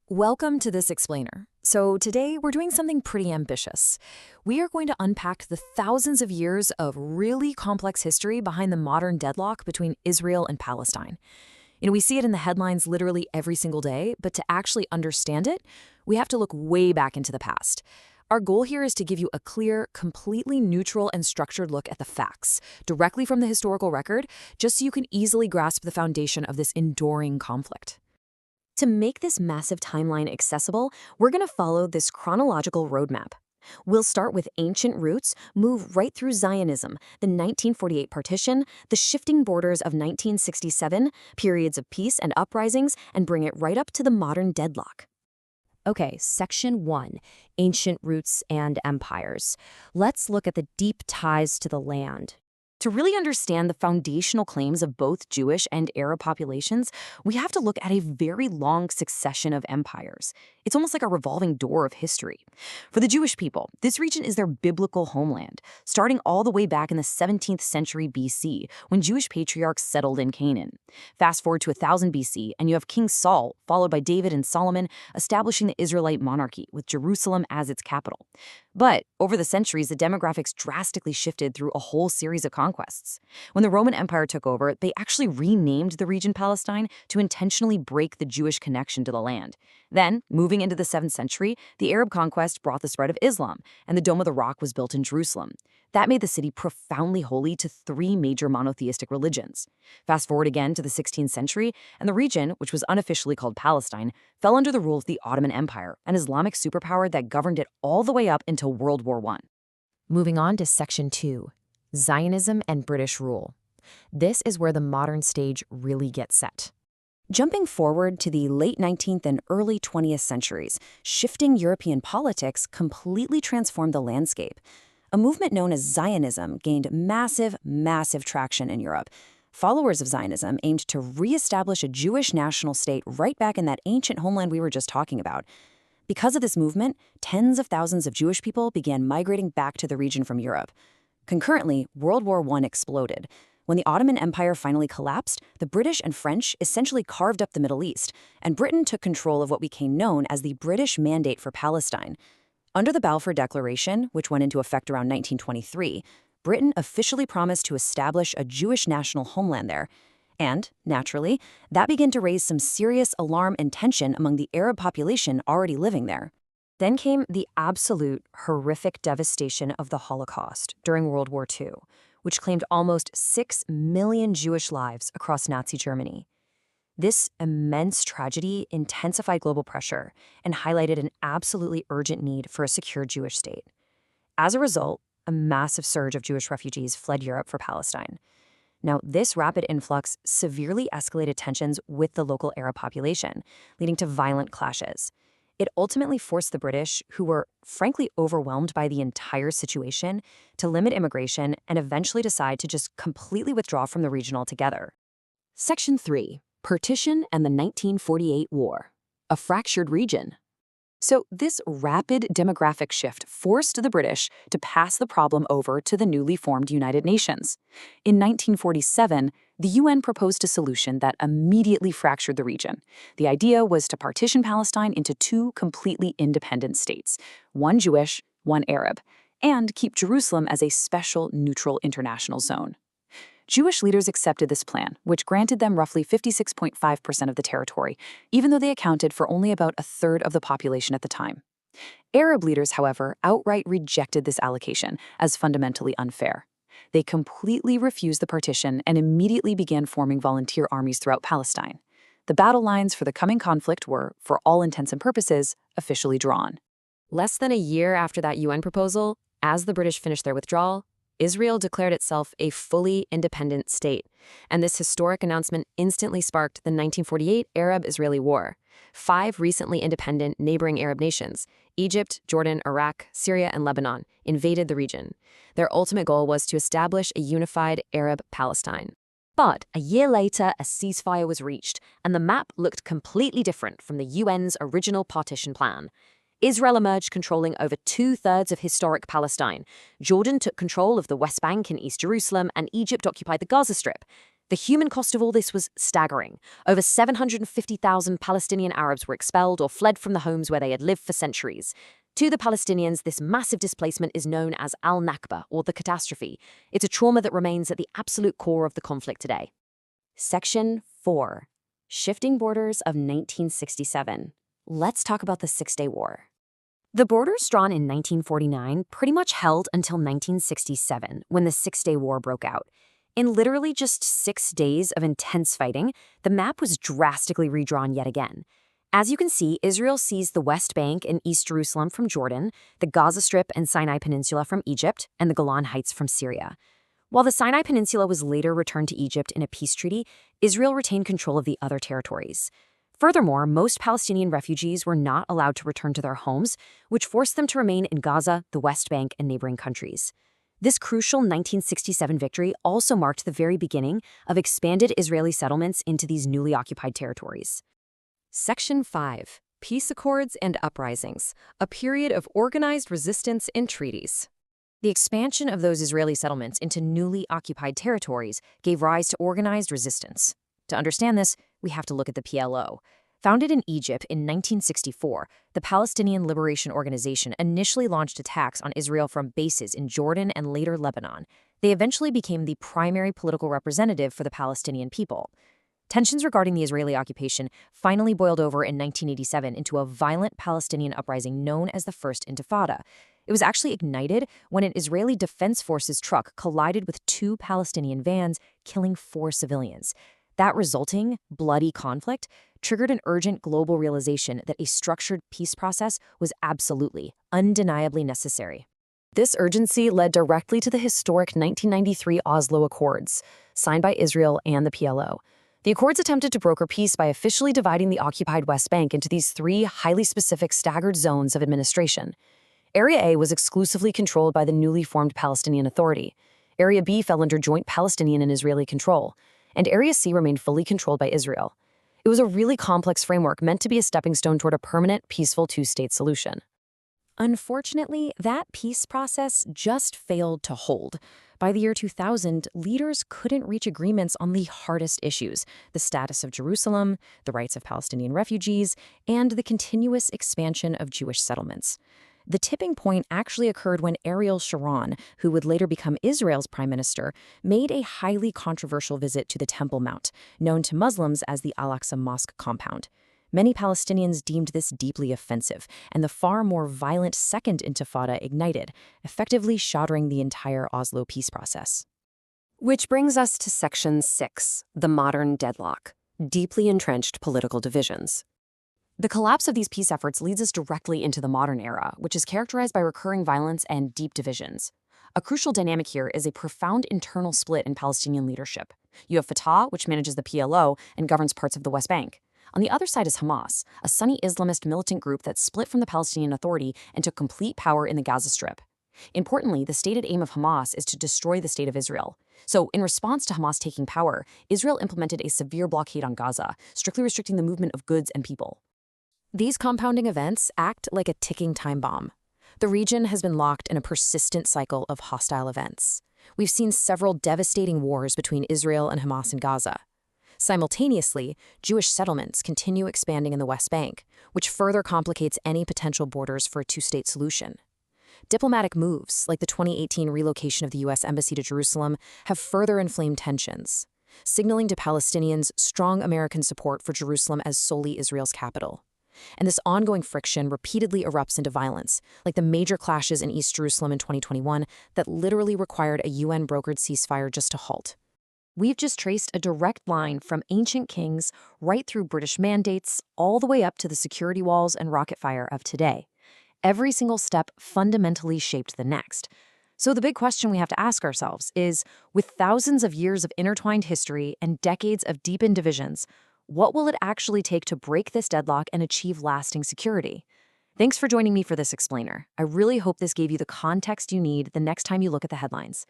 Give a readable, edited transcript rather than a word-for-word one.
Welcome to this explainer. So today we're doing something pretty ambitious. We are going to unpack the thousands of years of really complex history behind the modern deadlock between Israel and Palestine. We see it in the headlines literally every single day, but to actually understand it, we have to look way back into the past. Our goal here is to give you a clear, completely neutral and structured look at the facts, directly from the historical record, just so you can easily grasp the foundation of this enduring conflict. To make this massive timeline accessible, we're going to follow this chronological roadmap. We'll start with ancient roots, move right through Zionism, the 1948 partition, the shifting borders of 1967, periods of peace and uprisings, and bring it right up to the modern deadlock. Okay, Section 1, Ancient Roots and Empires. Let's look at the deep ties to the land. To really understand the foundational claims of both Jewish and Arab populations, we have to look at a very long succession of empires. It's almost like a revolving door of history. For the Jewish people, this region is their biblical homeland, starting all the way back in the 17th century BC, when Jewish patriarchs settled in Canaan. Fast forward to 1000 BC, and you have King Saul, followed by David and Solomon, establishing the Israelite monarchy, with Jerusalem as its capital. But over the centuries, the demographics drastically shifted through a whole series of conquests. When the Roman Empire took over, they actually renamed the region Palestine to intentionally break the Jewish connection to the land. Then, moving into the 7th century, the Arab conquest brought the spread of Islam, and the Dome of the Rock was built in Jerusalem. That made the city profoundly holy to three major monotheistic religions. Fast forward again to the 16th century, and the region, which was unofficially called Palestine, fell under the rule of the Ottoman Empire, an Islamic superpower that governed it all the way up until World War I. Moving on to Section 2, Zionism and British rule. This is where the modern stage really gets set. Jumping forward to the late 19th and early 20th centuries, shifting European politics completely transformed the landscape. A movement known as Zionism gained massive traction in Europe. Followers of Zionism aimed to reestablish a Jewish national state right back in that ancient homeland we were just talking about. Because of this movement, tens of thousands of Jewish people began migrating back to the region from Europe. Concurrently, World War I exploded. When the Ottoman Empire finally collapsed, the British and French essentially carved up the Middle East, and Britain took control of what became known as the British Mandate for Palestine. Under the Balfour Declaration, which went into effect around 1923, Britain officially promised to establish a Jewish national homeland there. And, naturally, that began to raise some serious alarm and tension among the Arab population already living there. Then came the absolute horrific devastation of the Holocaust during World War II, which claimed almost 6 million Jewish lives across Nazi Germany. This immense tragedy intensified global pressure and highlighted an absolutely urgent need for a secure Jewish state. As a result, a massive surge of Jewish refugees fled Europe for Palestine. Now, this rapid influx severely escalated tensions with the local Arab population, leading to violent clashes. It ultimately forced the British, who were frankly overwhelmed by the entire situation, to limit immigration and eventually decide to just completely withdraw from the region altogether. Section 3. Partition and the 1948 War. A fractured region. So this rapid demographic shift forced the British to pass the problem over to the newly formed United Nations. In 1947, the UN proposed a solution that immediately fractured the region. The idea was to partition Palestine into two completely independent states, one Jewish, one Arab, and keep Jerusalem as a special neutral international zone. Jewish leaders accepted this plan, which granted them roughly 56.5% of the territory, even though they accounted for only about a third of the population at the time. Arab leaders, however, outright rejected this allocation as fundamentally unfair. They completely refused the partition and immediately began forming volunteer armies throughout Palestine. The battle lines for the coming conflict were, for all intents and purposes, officially drawn. Less than a year after that UN proposal, as the British finished their withdrawal, Israel declared itself a fully independent state, and this historic announcement instantly sparked the 1948 Arab-Israeli War. 5 recently independent neighboring Arab nations, Egypt, Jordan, Iraq, Syria, and Lebanon, invaded the region. Their ultimate goal was to establish a unified Arab Palestine. But a year later, a ceasefire was reached, and the map looked completely different from the UN's original partition plan. Israel emerged controlling over 2/3 of historic Palestine. Jordan took control of the West Bank and East Jerusalem, and Egypt occupied the Gaza Strip. The human cost of all this was staggering. Over 750,000 Palestinian Arabs were expelled or fled from the homes where they had lived for centuries. To the Palestinians, this massive displacement is known as al-Nakba, or the catastrophe. It's a trauma that remains at the absolute core of the conflict today. Section 4. Shifting Borders of 1967. Let's talk about the Six-Day War. The borders drawn in 1949 pretty much held until 1967, when the Six-Day War broke out. In literally just 6 days of intense fighting, the map was drastically redrawn yet again. As you can see, Israel seized the West Bank and East Jerusalem from Jordan, the Gaza Strip and Sinai Peninsula from Egypt, and the Golan Heights from Syria. While the Sinai Peninsula was later returned to Egypt in a peace treaty, Israel retained control of the other territories. Furthermore, most Palestinian refugees were not allowed to return to their homes, which forced them to remain in Gaza, the West Bank, and neighboring countries. This crucial 1967 victory also marked the very beginning of expanded Israeli settlements into these newly occupied territories. Section 5. Peace Accords and Uprisings, a period of organized resistance and treaties. The expansion of those Israeli settlements into newly occupied territories gave rise to organized resistance. To understand this, we have to look at the PLO. Founded in Egypt in 1964, the Palestinian Liberation Organization initially launched attacks on Israel from bases in Jordan and later Lebanon. They eventually became the primary political representative for the Palestinian people. Tensions regarding the Israeli occupation finally boiled over in 1987 into a violent Palestinian uprising known as the First Intifada. It was actually ignited when an Israeli Defense Forces truck collided with 2 Palestinian vans, killing 4 civilians. That resulting, bloody conflict triggered an urgent global realization that a structured peace process was absolutely, undeniably necessary. This urgency led directly to the historic 1993 Oslo Accords, signed by Israel and the PLO. The Accords attempted to broker peace by officially dividing the occupied West Bank into these 3 highly specific staggered zones of administration. Area A was exclusively controlled by the newly formed Palestinian Authority. Area B fell under joint Palestinian and Israeli control, and Area C remained fully controlled by Israel. It was a really complex framework meant to be a stepping stone toward a permanent, peaceful 2-state solution. Unfortunately, that peace process just failed to hold. By the year 2000, leaders couldn't reach agreements on the hardest issues: the status of Jerusalem, the rights of Palestinian refugees, and the continuous expansion of Jewish settlements. The tipping point actually occurred when Ariel Sharon, who would later become Israel's prime minister, made a highly controversial visit to the Temple Mount, known to Muslims as the Al-Aqsa Mosque compound. Many Palestinians deemed this deeply offensive, and the far more violent Second Intifada ignited, effectively shattering the entire Oslo peace process. Which brings us to Section 6, the modern deadlock, deeply entrenched political divisions. The collapse of these peace efforts leads us directly into the modern era, which is characterized by recurring violence and deep divisions. A crucial dynamic here is a profound internal split in Palestinian leadership. You have Fatah, which manages the PLO and governs parts of the West Bank. On the other side is Hamas, a Sunni Islamist militant group that split from the Palestinian Authority and took complete power in the Gaza Strip. Importantly, the stated aim of Hamas is to destroy the state of Israel. So, in response to Hamas taking power, Israel implemented a severe blockade on Gaza, strictly restricting the movement of goods and people. These compounding events act like a ticking time bomb. The region has been locked in a persistent cycle of hostile events. We've seen several devastating wars between Israel and Hamas in Gaza. Simultaneously, Jewish settlements continue expanding in the West Bank, which further complicates any potential borders for a 2-state solution. Diplomatic moves, like the 2018 relocation of the U.S. Embassy to Jerusalem, have further inflamed tensions, signaling to Palestinians strong American support for Jerusalem as solely Israel's capital. And this ongoing friction repeatedly erupts into violence, like the major clashes in East Jerusalem in 2021 that literally required a UN-brokered ceasefire just to halt. We've just traced a direct line from ancient kings right through British mandates all the way up to the security walls and rocket fire of today. Every single step fundamentally shaped the next. So the big question we have to ask ourselves is, with thousands of years of intertwined history and decades of deepened divisions, what will it actually take to break this deadlock and achieve lasting security? Thanks for joining me for this explainer. I really hope this gave you the context you need the next time you look at the headlines.